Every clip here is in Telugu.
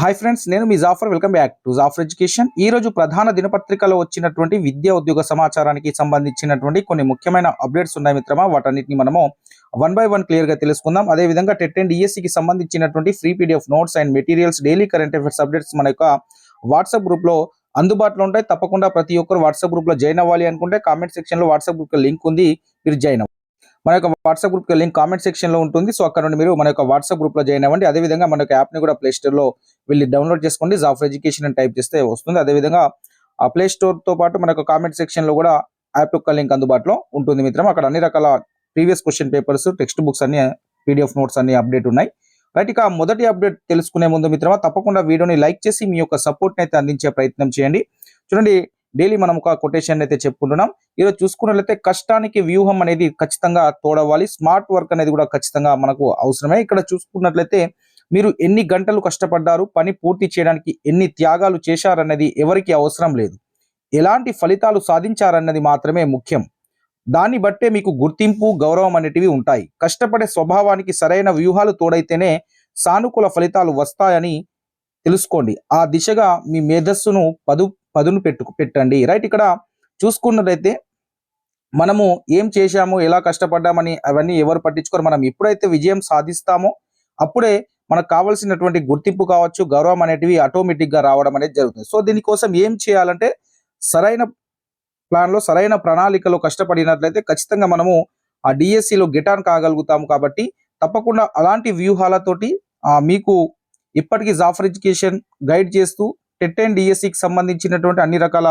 హాయ్ ఫ్రెండ్స్, నేను మీ Jafar. Welcome back to Jafar education. ఈ రోజు ప్రధాన దినపత్రికలో వచ్చినటువంటి విద్యా ఉద్యోగ సమాచారానికి సంబంధించినటువంటి కొన్ని ముఖ్యమైన అప్డేట్స్ ఉన్నాయి మిత్రమా. వాటన్నిటిని మనము వన్ బై వన్ క్లియర్ గా తెలుసుకుందాం. అదే విధంగా టెట్ అండ్ డిఎస్సికి సంబంధించినటువంటి free PDF notes and materials, daily current affairs updates మన యొక్క వాట్సాప్ గ్రూప్ లో అందుబాటులో ఉంటాయి. తప్పకుండా ప్రతి ఒక్కరు వాట్సాప్ గ్రూప్ లో జాయిన్ అవ్వాలి అనుకుంటే కామెంట్ సెక్షన్ లో వాట్సాప్ గ్రూప్ లింక్ ఉంది, మీరు జాయిన్ అవ్వండి. మన యొక్క WhatsApp group link comment section లో ఉంటుంది. సో అక్కడ నుండి మీరు మన యొక్క వాట్సాప్ గ్రూప్ లో జాయిన్ అవ్వండి. అదేవిధంగా మన యొక్క యాప్ ని కూడా ప్లే స్టోర్ లో వెళ్ళి డౌన్లోడ్ చేసుకోండి. జాఫర్ ఎడ్యుకేషన్ అని టైప్ చేస్తే వస్తుంది. అదేవిధంగా ఆ ప్లే స్టోర్ తో పాటు మన యొక్క కామెంట్ సెక్షన్ లో కూడా యాప్ యొక్క లింక్ అందుబాటులో ఉంటుంది మిత్రం. అక్కడ అన్ని రకాల previous question papers, text books అన్ని, పీడిఎఫ్ నోట్స్ అన్ని అప్డేట్ ఉన్నాయి. రైట్, ఇక మొదటి అప్డేట్ తెలుసుకునే ముందు మిత్రమా తప్పకుండా వీడియోని లైక్ చేసి మీ యొక్క సపోర్ట్ అయితే అందించే ప్రయత్నం చేయండి. చూడండి, డైలీ మనం ఒక కొటేషన్ అయితే చెప్పుకుంటున్నాం. ఈరోజు చూసుకున్నట్లయితే కష్టానికి వ్యూహం అనేది ఖచ్చితంగా తోడవాలి, స్మార్ట్ వర్క్ అనేది కూడా ఖచ్చితంగా మనకు అవసరమే. ఇక్కడ చూసుకున్నట్లయితే మీరు ఎన్ని గంటలు కష్టపడ్డారు, పని పూర్తి చేయడానికి ఎన్ని త్యాగాలు చేశారన్నది ఎవరికి అవసరం లేదు. ఎలాంటి ఫలితాలు సాధించారన్నది మాత్రమే ముఖ్యం. దాన్ని బట్టే మీకు గుర్తింపు, గౌరవం అనేటివి ఉంటాయి. కష్టపడే స్వభావానికి సరైన వ్యూహాలు తోడైతేనే సానుకూల ఫలితాలు వస్తాయని తెలుసుకోండి. ఆ దిశగా మీ మేధస్సును పదును పెట్టండి. రైట్, ఇక్కడ చూసుకున్నట్లయితే మనము ఏం చేశాము, ఎలా కష్టపడ్డామని అవన్నీ ఎవరు పట్టించుకోరు. మనం ఎప్పుడైతే విజయం సాధిస్తామో అప్పుడే మనకు కావాల్సినటువంటి గుర్తింపు కావచ్చు, గౌరవం అనేటివి ఆటోమేటిక్ గా రావడం అనేది జరుగుతుంది. సో దీనికోసం ఏం చేయాలంటే సరైన ప్లాన్లో, సరైన ప్రణాళికలో కష్టపడినట్లయితే ఖచ్చితంగా మనము ఆ డిఎస్సిలో గెట్ ఆన్ కాగలుగుతాము. కాబట్టి తప్పకుండా అలాంటి వ్యూహాలతోటి మీకు ఇప్పటికీ జాఫర్ ఎడ్యుకేషన్ గైడ్ చేస్తూ టెట్ అండ్ డిఎస్సికి సంబంధించినటువంటి అన్ని రకాల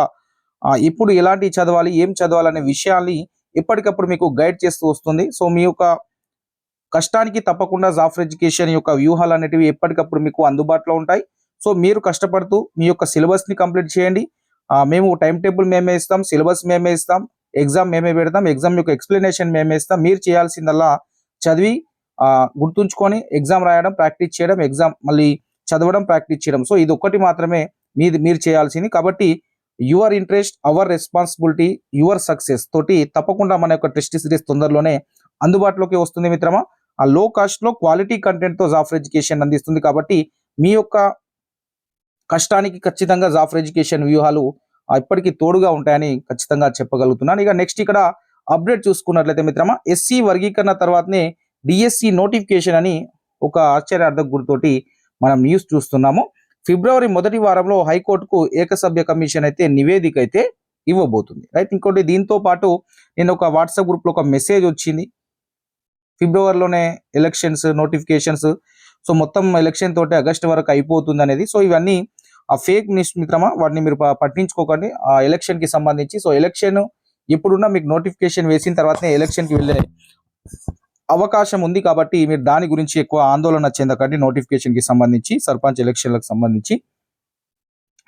ఇప్పుడు ఎలాంటి చదవాలి, ఏం చదవాలనే విషయాల్ని ఎప్పటికప్పుడు మీకు గైడ్ చేస్తూ వస్తుంది. సో మీ యొక్క కష్టానికి తప్పకుండా జాఫర్ ఎడ్యుకేషన్ యొక్క వ్యూహాలు అనేటివి ఎప్పటికప్పుడు మీకు అందుబాటులో ఉంటాయి. సో మీరు కష్టపడుతూ మీ యొక్క సిలబస్ ని కంప్లీట్ చేయండి. మేము టైం టేబుల్ మేమే ఇస్తాం, సిలబస్ మేమే ఇస్తాం, ఎగ్జామ్ మేమే పెడతాం, ఎగ్జామ్ యొక్క ఎక్స్ప్లెనేషన్ మేమే ఇస్తాం. మీరు చేయాల్సిందల్లా చదివి గుర్తుంచుకొని ఎగ్జామ్ రాయడం, ప్రాక్టీస్ చేయడం, ఎగ్జామ్ మళ్ళీ చదవడం, ప్రాక్టీస్ చేయడం. సో ఇది ఒక్కటి మాత్రమే మీరు చేయాల్సింది. కాబట్టి your interest, our responsibility, your success తోటి తప్పకుండా మన యొక్క టెస్ట్ సిరీస్ తొందరలోనే అందుబాటులోకి వస్తుంది మిత్రమా. ఆ లో కాస్ట్ లో క్వాలిటీ కంటెంట్ తో జాఫర్ ఎడ్యుకేషన్ అందిస్తుంది. కాబట్టి మీ యొక్క కష్టానికి ఖచ్చితంగా జాఫర్ ఎడ్యుకేషన్ వ్యూహాలు ఇప్పటికీ తోడుగా ఉంటాయని ఖచ్చితంగా చెప్పగలుగుతున్నాను. ఇక నెక్స్ట్ ఇక్కడ అప్డేట్ చూసుకున్నట్లయితే మిత్రమా, ఎస్సీ వర్గీకరణ తర్వాతనే డిఎస్సి నోటిఫికేషన్ అని ఒక ఆశ్చర్యార్థక గురితోటి మనం న్యూస్ చూస్తున్నాము. ఫిబ్రవరి మొదటి వారంలో హైకోర్టుకు ఏకసభ్య కమిషన్ అయితే నివేదిక అయితే ఇవ్వబోతుంది. రైట్, ఇంకోటి దీంతో పాటు నేను ఒక వాట్సాప్ గ్రూప్ లో ఒక మెసేజ్ వచ్చింది. ఫిబ్రవరిలోనే ఎలక్షన్స్ నోటిఫికేషన్స్, సో మొత్తం ఎలక్షన్ తోటి ఆగస్టు వరకు అయిపోతుంది అనేది. సో ఇవన్నీ ఆ ఫేక్ న్యూస్ మిత్రమా, వాటిని మీరు పట్టించుకోకండి ఆ ఎలక్షన్ కి సంబంధించి. సో ఎలక్షన్ ఎప్పుడున్నా మీకు నోటిఫికేషన్ వేసిన తర్వాతనే ఎలక్షన్ కి వెళ్ళే అవకాశం ఉంది. కాబట్టి మీరు దాని గురించి ఎక్కువ ఆందోళన చెందకండి. నోటిఫికేషన్ కి సంబంధించి, సర్పంచ్ ఎలక్షన్లకు సంబంధించి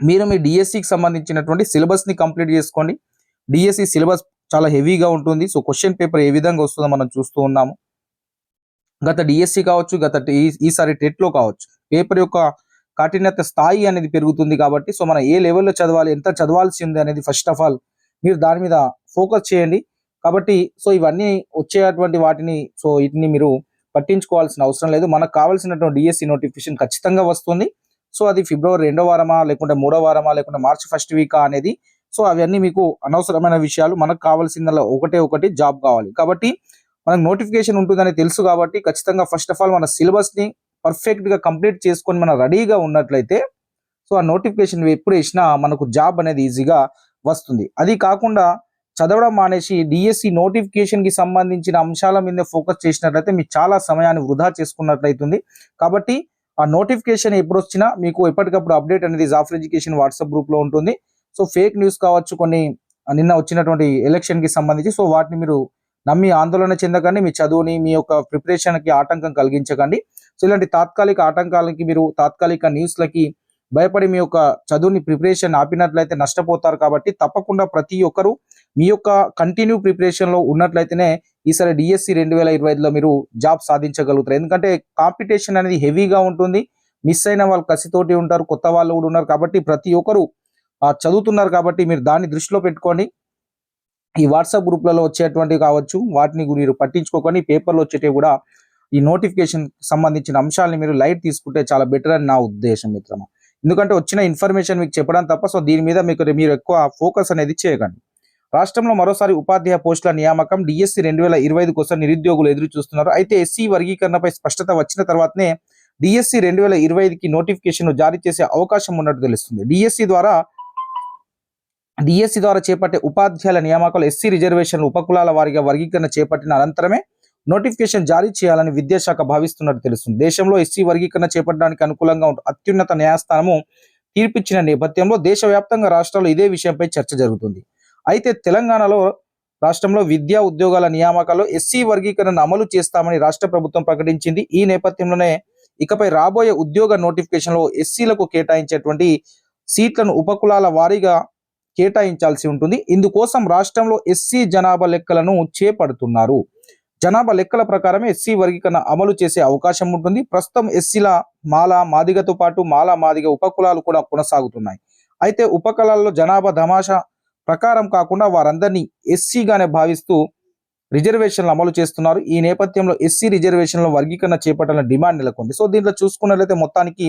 మీరు మీ డిఎస్సికి సంబంధించినటువంటి సిలబస్ ని కంప్లీట్ చేసుకోండి. డిఎస్సి సిలబస్ చాలా హెవీగా ఉంటుంది. సో క్వశ్చన్ పేపర్ ఏ విధంగా వస్తుందో మనం చూస్తూ ఉన్నాము. గత డిఎస్సి కావచ్చు, ఈసారి టెట్ లో కావచ్చు, పేపర్ యొక్క కఠినత స్థాయి అనేది పెరుగుతుంది. కాబట్టి సో మనం ఏ లెవెల్లో చదవాలి, ఎంత చదవాల్సి ఉంది అనేది ఫస్ట్ ఆఫ్ ఆల్ మీరు దాని మీద ఫోకస్ చేయండి. కాబట్టి సో ఇవన్నీ వచ్చేటువంటి వాటిని, సో వీటిని మీరు పట్టించుకోవాల్సిన అవసరం లేదు. మనకు కావాల్సినటువంటి డిఎస్సి నోటిఫికేషన్ ఖచ్చితంగా వస్తుంది. సో అది ఫిబ్రవరి 2వ వారమా, లేకుంటే 3వ వారమా, లేకుంటే మార్చి ఫస్ట్ వీకా అనేది, సో అవన్నీ మీకు అనవసరమైన విషయాలు. మనకు కావాల్సిందల్లా ఒకటి జాబ్ కావాలి. కాబట్టి మనకు నోటిఫికేషన్ ఉంటుందని తెలుసు. కాబట్టి ఖచ్చితంగా ఫస్ట్ ఆఫ్ ఆల్ మన సిలబస్ ని పర్ఫెక్ట్ గా కంప్లీట్ చేసుకొని మనం రెడీగా ఉన్నట్లయితే సో ఆ నోటిఫికేషన్ ఎప్పుడు వేసినా మనకు జాబ్ అనేది ఈజీగా వస్తుంది. అది కాకుండా చదవడం మానేసి డిఎస్సి నోటిఫికేషన్ కి సంబంధించిన అంశాల మీద ఫోకస్ చేసినట్లయితే మీకు చాలా సమయాన్ని వృధా చేసుకున్నట్లయితుంది. కాబట్టి ఆ నోటిఫికేషన్ ఎప్పుడు వచ్చినా మీకు ఎప్పటికప్పుడు అప్డేట్ అనేది జాఫర్ ఎడ్యుకేషన్ వాట్సాప్ గ్రూప్ లో ఉంటుంది. సో ఫేక్ న్యూస్ కావచ్చు, కొన్ని నిన్న వచ్చినటువంటి ఎలక్షన్ కి సంబంధించి, సో వాటిని మీరు నమ్మి ఆందోళన చెందకండి. మీ చదువుని, మీ యొక్క ప్రిపరేషన్ కి ఆటంకం కలిగించకండి. సో ఇలాంటి తాత్కాలిక ఆటంకాలకి, మీరు తాత్కాలిక న్యూస్లకి భయపడి మీ యొక్క చదువుని, ప్రిపరేషన్ ఆపినట్లయితే నష్టపోతారు. కాబట్టి తప్పకుండా ప్రతి ఒక్కరు మీ యొక్క కంటిన్యూ ప్రిపరేషన్ లో ఉన్నట్లయితేనే ఈసారి డిఎస్సి 2025లో మీరు జాబ్ సాధించగలుగుతారు. ఎందుకంటే కాంపిటీషన్ అనేది హెవీగా ఉంటుంది. మిస్ అయిన వాళ్ళు కసితోటి ఉంటారు, కొత్త వాళ్ళు కూడా ఉన్నారు. కాబట్టి ప్రతి ఒక్కరు చదువుతున్నారు. కాబట్టి మీరు దాన్ని దృష్టిలో పెట్టుకోండి. ఈ వాట్సాప్ గ్రూప్లలో వచ్చేటువంటివి కావచ్చు, వాటిని మీరు పట్టించుకోకండి. పేపర్లో వచ్చేటివి కూడా ఈ నోటిఫికేషన్ సంబంధించిన అంశాలని మీరు లైట్ తీసుకుంటే చాలా బెటర్ అని నా ఉద్దేశం మిత్రమా. ఎందుకంటే వచ్చిన ఇన్ఫర్మేషన్ మీకు చెప్పడం తప్ప, సో దీని మీద మీరు ఎక్కువ ఫోకస్ అనేది చేయకండి. రాష్ట్రంలో మరోసారి ఉపాధ్యాయ పోస్టుల నియామకం డిఎస్సి 2025 కోసం నిరుద్యోగులు ఎదురు చూస్తున్నారు. అయితే ఎస్సీ వర్గీకరణపై స్పష్టత వచ్చిన తర్వాతనే డిఎస్సి 2025కి నోటిఫికేషన్ జారీ చేసే అవకాశం ఉన్నట్టు తెలుస్తుంది. డిఎస్సి ద్వారా చేపట్టే ఉపాధ్యాయుల నియామకాలు ఎస్సీ రిజర్వేషన్లు ఉపకులాల వారీగా వర్గీకరణ చేపట్టిన అనంతరమే నోటిఫికేషన్ జారీ చేయాలని విద్యాశాఖ భావిస్తున్నట్టు తెలుస్తుంది. దేశంలో ఎస్సీ వర్గీకరణ చేపట్టడానికి అనుకూలంగా అత్యున్నత న్యాయస్థానము తీర్పిచ్చిన నేపథ్యంలో దేశవ్యాప్తంగా రాష్ట్రాల్లో ఇదే విషయంపై చర్చ జరుగుతుంది. అయితే తెలంగాణలో రాష్ట్రంలో విద్యా ఉద్యోగాల నియామకాల్లో ఎస్సీ వర్గీకరణను అమలు చేస్తామని రాష్ట్ర ప్రభుత్వం ప్రకటించింది. ఈ నేపథ్యంలోనే ఇకపై రాబోయే ఉద్యోగ నోటిఫికేషన్లో ఎస్సీలకు కేటాయించేటువంటి సీట్లను ఉపకులాల వారీగా కేటాయించాల్సి ఉంటుంది. ఇందుకోసం రాష్ట్రంలో ఎస్సీ జనాభా లెక్కలను చేపడుతున్నారు. జనాభా లెక్కల ప్రకారమే ఎస్సీ వర్గీకరణ అమలు చేసే అవకాశం ఉంటుంది. ప్రస్తుతం ఎస్సీల మాల మాదిగతో పాటు మాల మాదిగ ఉపకులాలు కూడా కొనసాగుతున్నాయి. అయితే ఉపకులాల్లో జనాభా తమాషా ప్రకారం కాకుండా వారందరినీ ఎస్సీగానే భావిస్తూ రిజర్వేషన్లు అమలు చేస్తున్నారు. ఈ నేపథ్యంలో ఎస్సీ రిజర్వేషన్ల వర్గీకరణ చేపట్టాలని డిమాండ్ నెలకొంది. సో దీంట్లో చూసుకున్నట్లయితే మొత్తానికి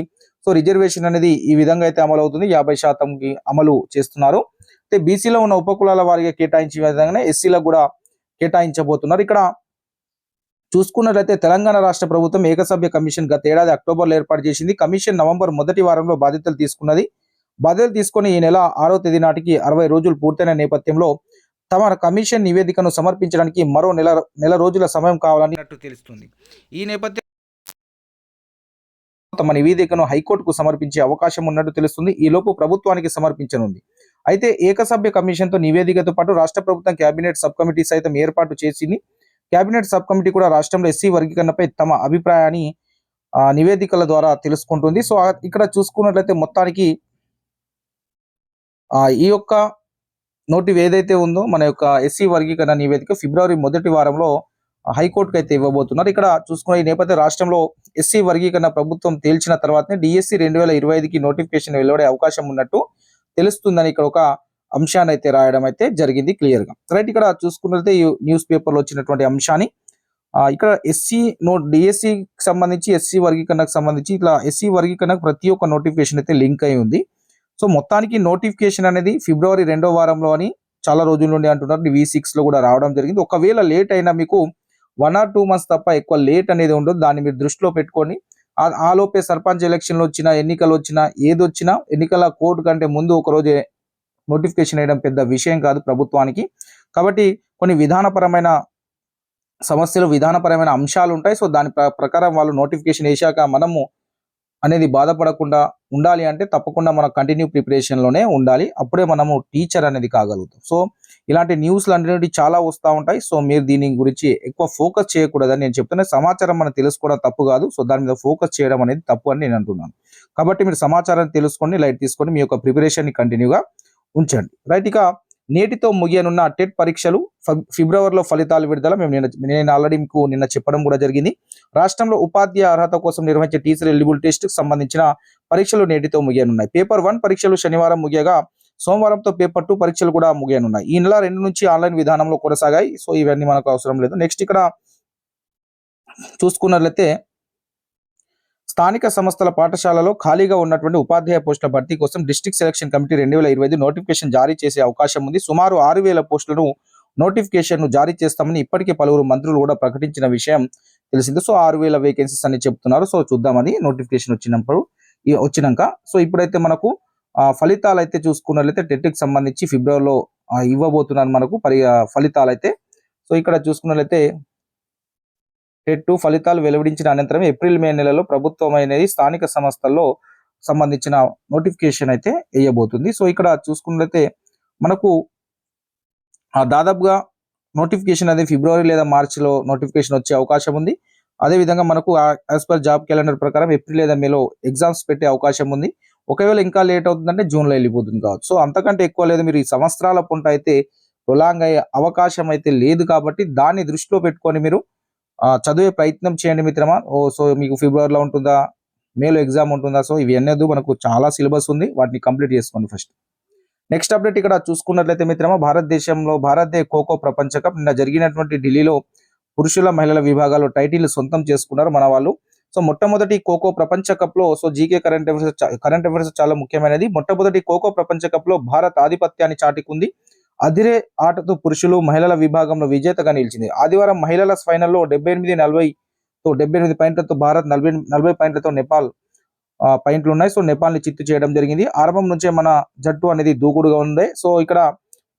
రిజర్వేషన్ అనేది ఈ విధంగా అయితే అమలు అవుతుంది. 50%కి అమలు చేస్తున్నారు. అయితే బీసీలో ఉన్న ఉపకులాల వారిగా కేటాయించే విధంగానే ఎస్సీలకు కూడా కేటాయించబోతున్నారు. ఇక్కడ చూసుకున్నట్లయితే తెలంగాణ రాష్ట్ర ప్రభుత్వం ఏకసభ్య కమిషన్ గత ఏడాది అక్టోబర్లో ఏర్పాటు చేసింది. కమిషన్ నవంబర్ మొదటి వారంలో బాధ్యతలు తీసుకుని ఈ నెల 6వ తేదీ నాటికి 60 రోజులు పూర్తయిన నేపథ్యంలో తమ కమిషన్ నివేదికను సమర్పించడానికి మరో నెల రోజుల సమయం కావాలని తెలుస్తుంది. ఈ నేపథ్యంలో తమ నివేదికను హైకోర్టుకు సమర్పించే అవకాశం ఉన్నట్టు తెలుస్తుంది. ఈ లోపు ప్రభుత్వానికి సమర్పించనుంది. అయితే ఏకసభ్య కమిషన్తో నివేదికతో పాటు రాష్ట్ర ప్రభుత్వం కేబినెట్ సబ్ కమిటీ సైతం ఏర్పాటు చేసింది. కేబినెట్ సబ్ కమిటీ కూడా రాష్ట్రంలో ఎస్సీ వర్గీకరణపై తమ అభిప్రాయాన్ని నివేదికల ద్వారా తెలుసుకుంటుంది. సో ఇక్కడ చూసుకున్నట్లయితే మొత్తానికి ఈ యొక్క నోటివ్ ఏదైతే ఉందో మన యొక్క ఎస్సీ వర్గీకరణ నివేదిక ఫిబ్రవరి మొదటి వారంలో హైకోర్టుకు అయితే ఇవ్వబోతున్నారు. ఇక్కడ చూసుకున్న ఈ నేపథ్యం రాష్ట్రంలో ఎస్సీ వర్గీకరణ ప్రభుత్వం తేల్చిన తర్వాతనే డిఎస్సి 2025కి నోటిఫికేషన్ వెలువడే అవకాశం ఉన్నట్టు తెలుస్తుందని ఇక్కడ ఒక అంశాన్ని అయితే రాయడం అయితే జరిగింది క్లియర్గా. రైట్, ఇక్కడ చూసుకున్నట్లయితే ఈ న్యూస్ పేపర్లో వచ్చినటువంటి అంశాన్ని ఇక్కడ డిఎస్సికి సంబంధించి ఎస్సీ వర్గీకరణకు సంబంధించి ఇట్లా ఎస్సీ వర్గీకరణకు ప్రతి ఒక్క నోటిఫికేషన్ అయితే లింక్ అయి ఉంది. సో మొత్తానికి నోటిఫికేషన్ అనేది ఫిబ్రవరి 2వ వారంలో అని చాలా రోజుల నుండి అంటున్నారు. V6లో కూడా రావడం జరిగింది. ఒకవేళ లేట్ అయినా మీకు 1 or 2 months తప్ప ఎక్కువ లేట్ అనేది ఉండదు. దాన్ని మీరు దృష్టిలో పెట్టుకొని ఆ లోపే సర్పంచ్ ఎలక్షన్లు వచ్చినా, ఎన్నికలు వచ్చినా, ఏదొచ్చినా ఎన్నికల కోడ్ కంటే ముందు ఒక రోజే నోటిఫికేషన్ వేయడం పెద్ద విషయం కాదు ప్రభుత్వానికి. కాబట్టి కొన్ని విధానపరమైన సమస్యలు, విధానపరమైన అంశాలు ఉంటాయి. సో దాని ప్రకారం వాళ్ళు నోటిఫికేషన్ వేశాక మనము అనేది బాధపడకుండా ఉండాలి అంటే తప్పకుండా మన కంటిన్యూ ప్రిపరేషన్లోనే ఉండాలి. అప్పుడే మనము టీచర్ అనేది కాగలుగుతాం. సో ఇలాంటి న్యూస్లు అనేవి చాలా వస్తూ ఉంటాయి. సో మీరు దీని గురించి ఎక్కువ ఫోకస్ చేయకూడదని నేను చెప్తున్నా. సమాచారం మనం తెలుసుకోవడం తప్పు కాదు. సో దాని మీద ఫోకస్ చేయడం అనేది తప్పు అని నేను అంటున్నాను. కాబట్టి మీరు సమాచారాన్ని తెలుసుకొని లైట్ తీసుకొని మీ యొక్క ప్రిపరేషన్ని కంటిన్యూగా ఉంచండి. రైట్, ఇక నేటితో ముగియనున్న టెట్ పరీక్షలు ఫిబ్రవరిలో ఫలితాలు విడుదల. నేను ఆల్రెడీ మీకు నిన్న చెప్పడం కూడా జరిగింది. రాష్ట్రంలో ఉపాధ్యాయ అర్హత కోసం నిర్వహించే టీచర్ ఎలిజిబుల్ టెస్ట్కి సంబంధించిన పరీక్షలు నేటితో ముగియనున్నాయి. పేపర్ 1 పరీక్షలు శనివారం ముగియగా సోమవారంతో పేపర్ 2 పరీక్షలు కూడా ముగియనున్నాయి. ఈ నెల 2 నుంచి ఆన్లైన్ విధానంలో కొనసాగాయి. సో ఇవన్నీ మనకు అవసరం లేదు. నెక్స్ట్ ఇక్కడ చూసుకున్నట్లయితే స్థానిక సంస్థల పాఠశాలలో ఖాళీగా ఉన్నటువంటి ఉపాధ్యాయ పోస్టుల భర్తీ కోసం డిస్ట్రిక్ట్ సెలక్షన్ కమిటీ 2025 నోటిఫికేషన్ జారీ చేసే అవకాశం ఉంది. సుమారు 6,000 పోస్టులను నోటిఫికేషన్ను జారీ చేస్తామని ఇప్పటికే పలువురు మంత్రులు కూడా ప్రకటించిన విషయం తెలిసింది. సో 6,000 వేకెన్సీస్ అని చెప్తున్నారు. సో చూద్దామని నోటిఫికేషన్ వచ్చినాక. సో ఇప్పుడైతే మనకు ఫలితాలు అయితే చూసుకున్నట్లయితే టెట్కి సంబంధించి ఫిబ్రవరిలో ఇవ్వబోతున్నారు మనకు ఫలితాలు అయితే. సో ఇక్కడ చూసుకున్నట్లయితే టెట్ ఫలితాలు వెలువడించిన అనంతరం ఏప్రిల్ మే నెలలో ప్రభుత్వం అనేది స్థానిక సంస్థల్లో సంబంధించిన నోటిఫికేషన్ అయితే వేయబోతుంది. సో ఇక్కడ చూసుకున్నట్లయితే మనకు దాదాపుగా నోటిఫికేషన్ అనేది ఫిబ్రవరి లేదా మార్చిలో నోటిఫికేషన్ వచ్చే అవకాశం ఉంది. అదేవిధంగా మనకు యాజ్ పర్ జాబ్ క్యాలెండర్ ప్రకారం ఏప్రిల్ లేదా మేలో ఎగ్జామ్స్ పెట్టే అవకాశం ఉంది. ఒకవేళ ఇంకా లేట్ అవుతుందంటే జూన్లో వెళ్ళిపోతుంది కావచ్చు. సో అంతకంటే ఎక్కువ లేదు. మీరు ఈ సంవత్సరాల పుంట అయితే ప్రొలాంగ్ అయ్యే అవకాశం అయితే లేదు. కాబట్టి దాన్ని దృష్టిలో పెట్టుకొని మీరు చదివే ప్రయత్నం చేయండి మిత్రమా. సో మీకు ఫిబ్రవరిలో ఉంటుందా, మేలో ఎగ్జామ్ ఉంటుందా? సో ఇవి అన్నీ మనకు చాలా సిలబస్ ఉంది. వాటిని కంప్లీట్ చేసుకోండి ఫస్ట్. నెక్స్ట్ అప్డేట్ ఇక్కడ చూసుకున్నట్లయితే మిత్రమా, భారతదేశ ఖోఖో ప్రపంచ కప్ నిన్న జరిగినటువంటి ఢిల్లీలో పురుషుల మహిళల విభాగాల్లో టైటిల్ సొంతం చేసుకున్నారు మన వాళ్ళు. సో మొట్టమొదటి ఖోఖో ప్రపంచ కప్ లో సో జీకే కరెంట్ అఫైర్స్ చాలా ముఖ్యమైనది. మొట్టమొదటి ఖోఖో ప్రపంచ కప్ లో భారత్ ఆధిపత్యాన్ని చాటుకుంది. అదిరే ఆటతో పురుషులు మహిళల విభాగంలో విజేతగా నిలిచింది. ఆదివారం మహిళల ఫైనల్లో 78 పాయింట్లతో భారత్ 40 పాయింట్లతో నేపాల్ పాయింట్లు ఉన్నాయి. సో నేపాల్ ని చిత్తు చేయడం జరిగింది. ఆరంభం నుంచే మన జట్టు అనేది దూకుడుగా ఉంది. సో ఇక్కడ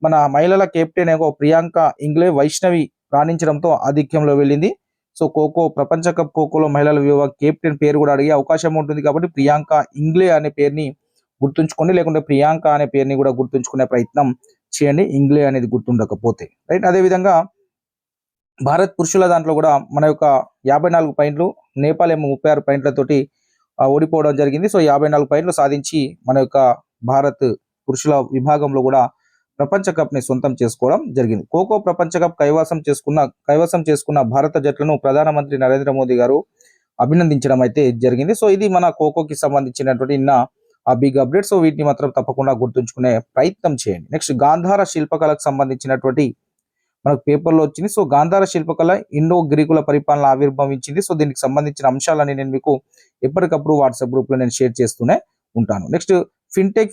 మన మహిళల కెప్టెన్ ఏగో ప్రియాంక ఇంగ్లే వైష్ణవి రాణించడంతో ఆధిక్యంలో వెళ్ళింది. సో ఖోఖో ప్రపంచ కప్ ఖోఖోలో మహిళల విభాగం కెప్టెన్ పేరు కూడా అడిగే అవకాశం ఉంటుంది కాబట్టి ప్రియాంక ఇంగ్లే అనే పేరుని గుర్తుంచుకోండి, లేకుంటే ప్రియాంక అనే పేరుని కూడా గుర్తుంచుకునే ప్రయత్నం చేయండి ఇంగ్లే అనేది గుర్తుండకపోతే, రైట్. అదేవిధంగా భారత్ పురుషుల దాంట్లో కూడా మన యొక్క 54 పాయింట్లు, నేపాల్ ఏమో 36 పాయింట్లతోటి ఓడిపోవడం జరిగింది. సో 54 పాయింట్లు సాధించి మన యొక్క భారత్ పురుషుల విభాగంలో కూడా ప్రపంచ కప్ ని సొంతం చేసుకోవడం జరిగింది. ఖోఖో ప్రపంచ కప్ కైవసం చేసుకున్న భారత జట్లను ప్రధానమంత్రి నరేంద్ర మోదీ గారు అభినందించడం అయితే జరిగింది. సో ఇది మన ఖోఖోకి సంబంధించినటువంటి ఆ బిగ్ అప్డేట్. సో వీటిని మాత్రం తప్పకుండా గుర్తుంచుకునే ప్రయత్నం చేయండి. నెక్స్ట్ గాంధార శిల్పకళకు సంబంధించినటువంటి మనకు పేపర్లో వచ్చింది. సో గాంధార శిల్పకళ ఇండో గ్రీకుల పరిపాలన ఆవిర్భవించింది. సో దీనికి సంబంధించిన అంశాలని నేను మీకు ఎప్పటికప్పుడు వాట్సాప్ గ్రూప్ లో నేను షేర్ చేస్తూనే ఉంటాను. నెక్స్ట్ ఫిన్టెక్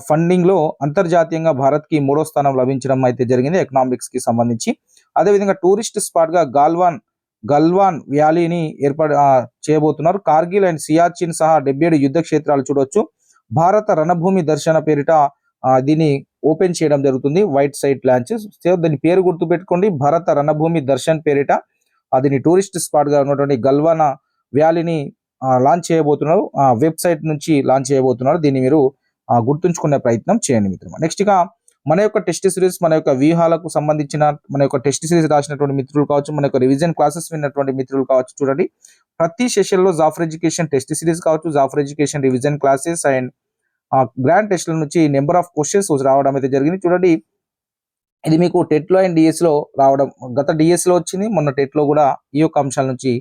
ఫండింగ్ లో అంతర్జాతీయంగా భారత్ కి 3వ స్థానం లభించడం అయితే జరిగింది ఎకనామిక్స్ కి సంబంధించి. అదేవిధంగా టూరిస్ట్ స్పాట్ గా గల్వాన్ వ్యాలీని చేయబోతున్నారు. కార్గిల్ అండ్ సియాచిన్ సహా 77 యుద్ధ క్షేత్రాలు చూడొచ్చు. భారత రణభూమి దర్శన పేరిట దీన్ని ఓపెన్ చేయడం జరుగుతుంది. White site launches. సో దాని పేరు గుర్తు పెట్టుకోండి, భారత రణభూమి దర్శన్ పేరిట దీని టూరిస్ట్ స్పాట్ గా ఉన్నటువంటి గల్వాన్ వ్యాలీని లాంచ్ చేయబోతున్నారు. వెబ్సైట్ నుంచి లాంచ్ చేయబోతున్నారు. దీన్ని మీరు గుర్తుంచుకునే ప్రయత్నం చేయండి మిత్రులు. నెక్స్ట్ గా మన యొక్క టెస్ట్ సిరీస్, మన యొక్క వ్యూహాలకు సంబంధించిన మన యొక్క టెస్ట్ సిరీస్ రాసినటువంటి మిత్రులు కావచ్చు, మన యొక్క రివిజన్ క్లాసెస్ విన్నటువంటి మిత్రులు కావచ్చు, చూడండి ప్రతి సెషన్ లో జాఫర్ ఎడ్యుకేషన్ టెస్ట్ సిరీస్ కావచ్చు, Jafar education revision classes and grand టెస్ట్ల నుంచి నెంబర్ ఆఫ్ క్వశ్చన్స్ రావడం అయితే జరిగింది. చూడండి ఇది మీకు టెట్ లో అండ్ డిఎస్ లో రావడం, గత డిఎస్ లో వచ్చింది, మొన్న టెట్ లో కూడా ఈ యొక్క అంశాల నుంచి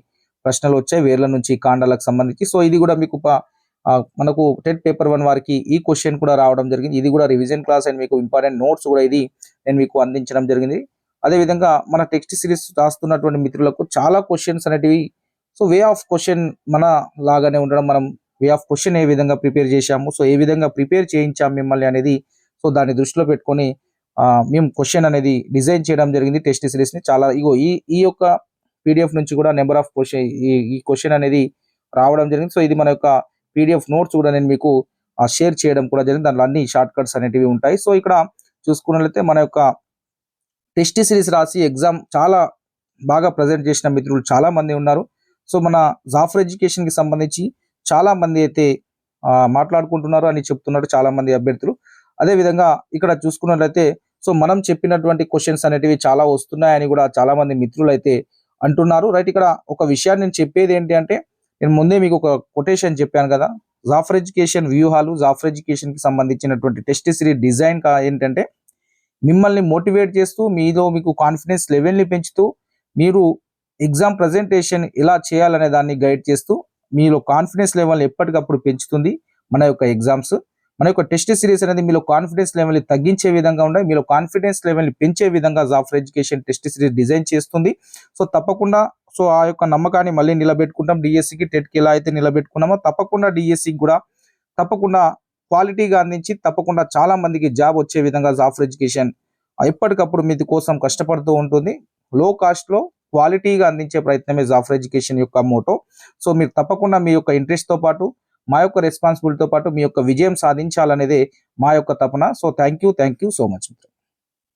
ప్రశ్నలు వచ్చాయి, వేర్ల నుంచి కాండాలకు సంబంధించి. సో ఇది కూడా మీకు మనకు టెట్ పేపర్ 1 వారికి ఈ క్వశ్చన్ కూడా రావడం జరిగింది. ఇది కూడా రివిజన్ క్లాస్ అండ్ మీకు ఇంపార్టెంట్ నోట్స్ కూడా ఇది నేను మీకు అందించడం జరిగింది. అదేవిధంగా మన టెక్స్ట్ సిరీస్ రాస్తున్నటువంటి మిత్రులకు చాలా క్వశ్చన్స్ అనేటివి సో వే ఆఫ్ క్వశ్చన్ మన లాగానే ఉండడం, మనం వే ఆఫ్ క్వశ్చన్ ఏ విధంగా ప్రిపేర్ చేశాము, సో ఏ విధంగా ప్రిపేర్ చేయించాము మిమ్మల్ని అనేది సో దాన్ని దృష్టిలో పెట్టుకొని మేము క్వశ్చన్ అనేది డిజైన్ చేయడం జరిగింది టెస్ట్ సిరీస్ ని. చాలా ఇగో ఈ యొక్క పీడిఎఫ్ నుంచి కూడా నెంబర్ ఆఫ్ క్వశ్చన్ ఈ క్వశ్చన్ అనేది రావడం జరిగింది. సో ఇది మన యొక్క పీడిఎఫ్ నోట్స్ కూడా నేను మీకు షేర్ చేయడం కూడా జరిగింది. దాంట్లో అన్ని షార్ట్ కట్స్ అనేటివి ఉంటాయి. సో ఇక్కడ చూసుకున్నట్లయితే మన యొక్క టెస్ట్ సిరీస్ రాసి ఎగ్జామ్ చాలా బాగా ప్రజెంట్ చేసిన మిత్రులు చాలా మంది ఉన్నారు. సో మన జాఫర్ ఎడ్యుకేషన్ కి సంబంధించి చాలా మంది అయితే మాట్లాడుకుంటున్నారు అని చెప్తున్నారు చాలా మంది అభ్యర్థులు. అదే విధంగా ఇక్కడ చూసుకున్నట్లయితే సో మనం చెప్పినటువంటి క్వశ్చన్స్ అనేటివి చాలా వస్తున్నాయని కూడా చాలా మంది మిత్రులు అయితే అంటున్నారు, రైట్. ఇక్కడ ఒక విషయాన్ని నేను చెప్పేది ఏంటి అంటే, నేను ముందే మీకు ఒక కొటేషన్ చెప్పాను కదా, జాఫర్ ఎడ్యుకేషన్ వ్యూహాలు, జాఫర్ ఎడ్యుకేషన్ కి సంబంధించినటువంటి టెస్ట్ సిరీస్ డిజైన్ ఏంటంటే మిమ్మల్ని మోటివేట్ చేస్తూ మీలో మీకు కాన్ఫిడెన్స్ లెవెల్ని పెంచుతూ మీరు ఎగ్జామ్ ప్రజెంటేషన్ ఎలా చేయాలనే దాన్ని గైడ్ చేస్తూ మీలో కాన్ఫిడెన్స్ లెవెల్ని ఎప్పటికప్పుడు పెంచుతుంది మన యొక్క ఎగ్జామ్స్. మన యొక్క టెస్ట్ సిరీస్ అనేది మీలో కాన్ఫిడెన్స్ లెవెల్ని తగ్గించే విధంగా ఉండే, మీలో కాన్ఫిడెన్స్ లెవెల్ని పెంచే విధంగా Jaffar education test series design చేస్తుంది. సో తప్పకుండా సో ఆ యొక్క నమ్మకాన్ని మళ్ళీ నిలబెట్టుకుంటాం. డిఎస్సికి టెట్కి ఎలా అయితే నిలబెట్టుకున్నామో తప్పకుండా డిఎస్సికి కూడా తప్పకుండా క్వాలిటీగా అందించి తప్పకుండా చాలా మందికి జాబ్ వచ్చే విధంగా జాఫర్ ఎడ్యుకేషన్ ఎప్పటికప్పుడు మీ కోసం కష్టపడుతూ ఉంటుంది. లో కాస్ట్ లో క్వాలిటీగా అందించే ప్రయత్నమే జాఫర్ ఎడ్యుకేషన్ యొక్క మోటో. సో మీరు తప్పకుండా మీ యొక్క ఇంట్రెస్ట్ తో పాటు మా యొక్క రెస్పాన్సిబిలిటీతో పాటు మీ యొక్క విజయం సాధించాలనేదే మా యొక్క తపన. So thank you so much.